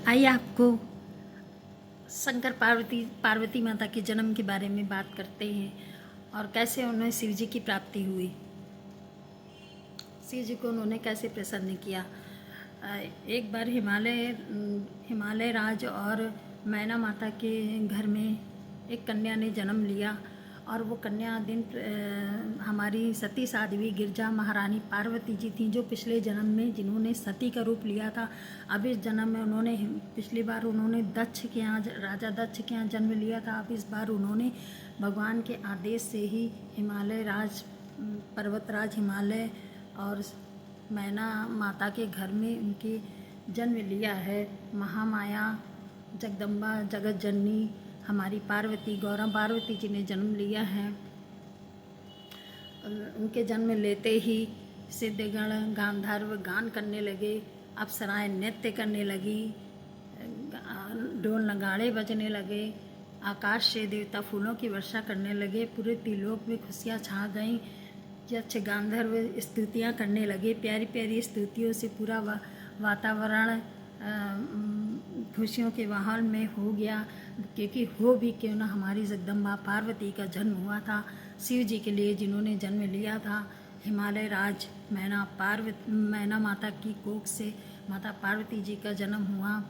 आइए आपको शंकर पार्वती माता के जन्म के बारे में बात करते हैं और कैसे उन्हें शिव जी की प्राप्ति हुई। शिव जी को उन्होंने कैसे प्रसन्न किया। एक बार हिमालय राज और मैना माता के घर में एक कन्या ने जन्म लिया और वो कन्या हमारी सती साध्वी गिरजा महारानी पार्वती जी थी, जो पिछले जन्म में जिन्होंने सती का रूप लिया था। अब इस जन्म में उन्होंने पिछली बार उन्होंने राजा दक्ष के यहाँ जन्म लिया था। अब इस बार उन्होंने भगवान के आदेश से ही पर्वतराज हिमालय और मैना माता के घर में उनके जन्म लिया है। महामाया जगदम्बा जगत जननी हमारी गौरा पार्वती जी ने जन्म लिया है। उनके जन्म लेते ही सिद्धगण गांधर्व गान करने लगे, अप्सराएं नृत्य करने लगी, ढोल नगाड़े बजने लगे, आकाश से देवता फूलों की वर्षा करने लगे। पूरे त्रिलोक में खुशियाँ छा गईं। यक्ष गांधर्व स्तुतियाँ करने लगे, प्यारी प्यारी स्तुतियों से पूरा वातावरण खुशियों के माहौल में हो गया। क्योंकि हो भी क्यों ना, हमारी जगदम्बा पार्वती का जन्म हुआ था शिव जी के लिए, जिन्होंने जन्म लिया था। हिमालय राज मैना माता की कोख से माता पार्वती जी का जन्म हुआ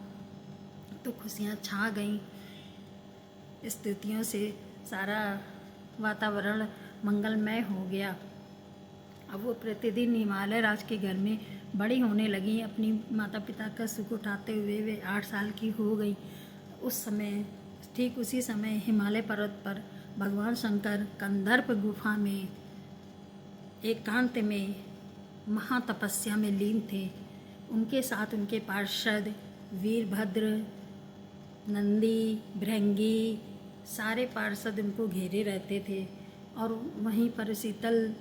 तो खुशियाँ छा गईं। स्तुतियों से सारा वातावरण मंगलमय हो गया। अब वो प्रतिदिन हिमालय राज के घर में बड़ी होने लगी। अपनी माता पिता का सुख उठाते हुए वे 8 साल की हो गई। उस समय, ठीक उसी समय हिमालय पर्वत पर भगवान शंकर कंदर्प गुफा में एकांत में महातपस्या में लीन थे। उनके साथ उनके पार्षद वीरभद्र, नंदी, भृंगी, सारे पार्षद उनको घेरे रहते थे और वहीं पर शीतल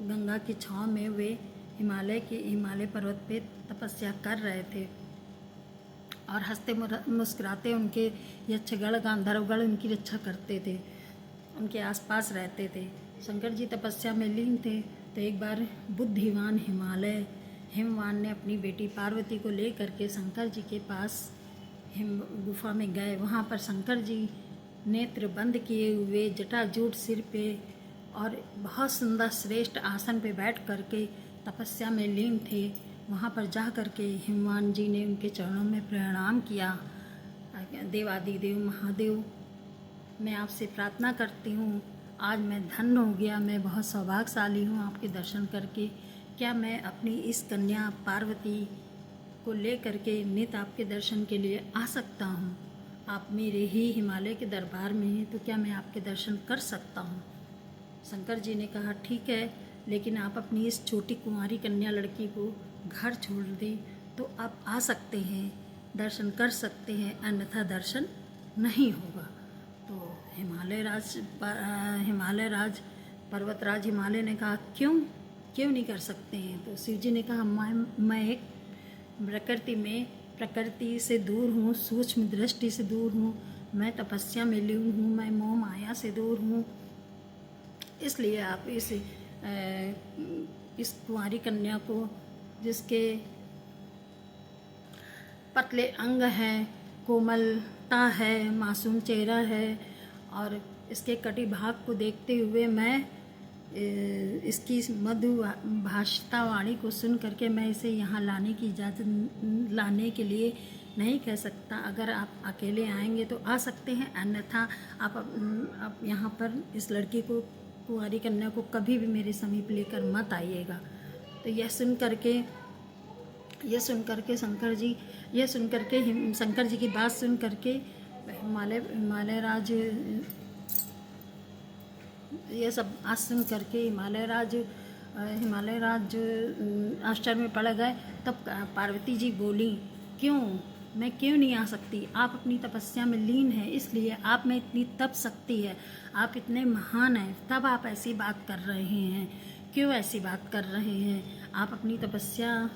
गंगा की छाँव में वे हिमालय पर्वत पे तपस्या कर रहे थे और हंसते मुस्कुराते उनके यक्षगण गांधर्वगण उनकी रक्षा करते थे, उनके आसपास रहते थे। शंकर जी तपस्या में लीन थे तो एक बार बुद्धिमान हिमवान ने अपनी बेटी पार्वती को लेकर के शंकर जी के पास गुफा में गए। वहाँ पर शंकर जी नेत्र बंद किए हुए, जटाजूट सिर पे और बहुत सुंदर श्रेष्ठ आसन पे बैठ करके तपस्या में लीन थे। वहाँ पर जा करके हिमवान जी ने उनके चरणों में प्रणाम किया। देवादिदेव महादेव, मैं आपसे प्रार्थना करती हूँ, आज मैं धन्य हो गया, मैं बहुत सौभाग्यशाली हूँ आपके दर्शन करके। क्या मैं अपनी इस कन्या पार्वती को ले करके नित आपके दर्शन के लिए आ सकता हूँ? आप मेरे ही हिमालय के दरबार में हैं, तो क्या मैं आपके दर्शन कर सकता हूँ? शंकर जी ने कहा, ठीक है, लेकिन आप अपनी इस छोटी कुंवारी कन्या लड़की को घर छोड़ दें तो आप आ सकते हैं, दर्शन कर सकते हैं, अन्यथा दर्शन नहीं होगा। तो हिमालय राज पर्वतराज हिमालय ने कहा, क्यों नहीं कर सकते हैं? तो शिव जी ने कहा, मैं एक प्रकृति से दूर हूँ, सूक्ष्म दृष्टि से दूर हूँ, मैं तपस्या में लीन हूँ, मैं मोह माया से दूर हूँ। इसलिए आप इस कुंवारी कन्या को, जिसके पतले अंग हैं, कोमलता है, मासूम चेहरा है और इसके कटी भाग को देखते हुए मैं इसकी मधु भाषता वाणी को सुन करके मैं इसे यहाँ लाने की इजाज़त लाने के लिए नहीं कह सकता। अगर आप अकेले आएंगे तो आ सकते हैं, अन्यथा आप यहाँ पर इस लड़की को, कुंवारी कन्या को कभी भी मेरे समीप लेकर मत आइएगा। तो यह सुन करके शंकर जी की बात सुन करके हिमालय राज ये सब आज सुन करके हिमालय राज आश्चर्य में पड़ गए। तब पार्वती जी बोली, मैं क्यों नहीं आ सकती? आप अपनी तपस्या में लीन हैं, इसलिए आप में इतनी तप शक्ति है, आप इतने महान हैं, तब आप ऐसी बात कर रहे हैं। क्यों ऐसी बात कर रहे हैं? आप अपनी तपस्या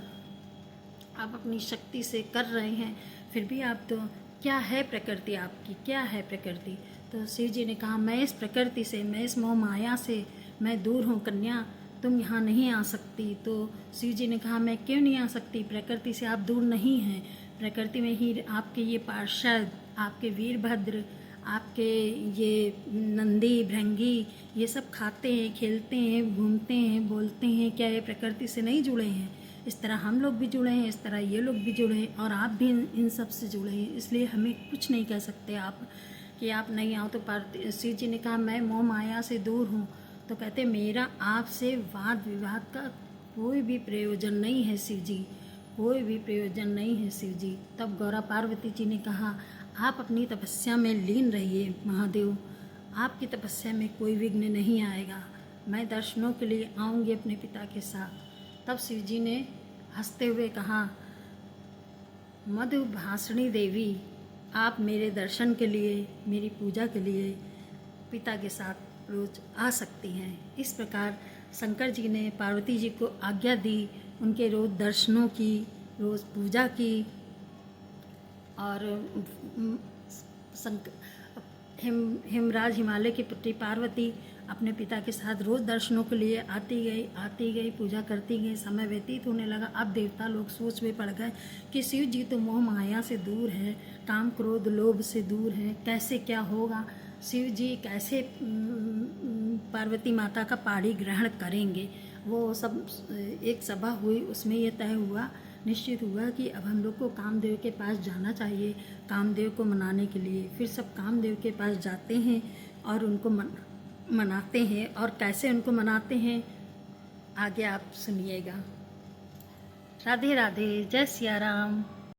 आप अपनी शक्ति से कर रहे हैं, फिर भी आप तो, क्या है प्रकृति आपकी, क्या है प्रकृति? तो शिव जी ने कहा, मैं इस प्रकृति से, मैं इस मोह माया से मैं दूर हूँ कन्या, तुम यहाँ नहीं आ सकती। तो शिव जी ने कहा, मैं क्यों नहीं आ सकती? प्रकृति से आप दूर नहीं हैं, प्रकृति में ही आपके ये पार्षद, आपके वीरभद्र, आपके ये नंदी भृंगी, ये सब खाते हैं, खेलते हैं, घूमते हैं, बोलते हैं। क्या ये प्रकृति से नहीं जुड़े हैं? इस तरह हम लोग भी जुड़े हैं, इस तरह ये लोग भी जुड़े हैं, और आप भी इन सब से जुड़े हैं। इसलिए हमें कुछ नहीं कह सकते आप कि आप नहीं आओ। तो शिव जी ने कहा मैं मोह माया से दूर हूँ। तो कहते मेरा आपसे वाद विवाद का कोई भी प्रयोजन नहीं है शिव जी, कोई भी प्रयोजन नहीं है शिव जी। तब गौरा पार्वती जी ने कहा आप अपनी तपस्या में लीन रहिए महादेव, आपकी तपस्या में कोई विघ्न नहीं आएगा। मैं दर्शनों के लिए आऊँगी अपने पिता के साथ। तब शिव जी ने हंसते हुए कहा मधुभाषिणी देवी, आप मेरे दर्शन के लिए, मेरी पूजा के लिए पिता के साथ रोज आ सकती हैं। इस प्रकार शंकर जी ने पार्वती जी को आज्ञा दी उनके रोज दर्शनों की, रोज पूजा की। और हिमराज हिमालय की पुत्री पार्वती अपने पिता के साथ रोज दर्शनों के लिए आती गई, पूजा करती गई। समय व्यतीत होने लगा। अब देवता लोग सोच में पड़ गए कि शिव जी तो मोह माया से दूर है, काम क्रोध लोभ से दूर है, कैसे क्या होगा, शिव जी कैसे पार्वती माता का पाणी ग्रहण करेंगे। वो सब एक सभा हुई, उसमें ये तय हुआ, निश्चित हुआ कि अब हम लोग को कामदेव के पास जाना चाहिए कामदेव को मनाने के लिए। फिर सब कामदेव के पास जाते हैं और उनको मनाते हैं। और कैसे उनको मनाते हैं आगे आप सुनिएगा। राधे राधे, जय सिया राम।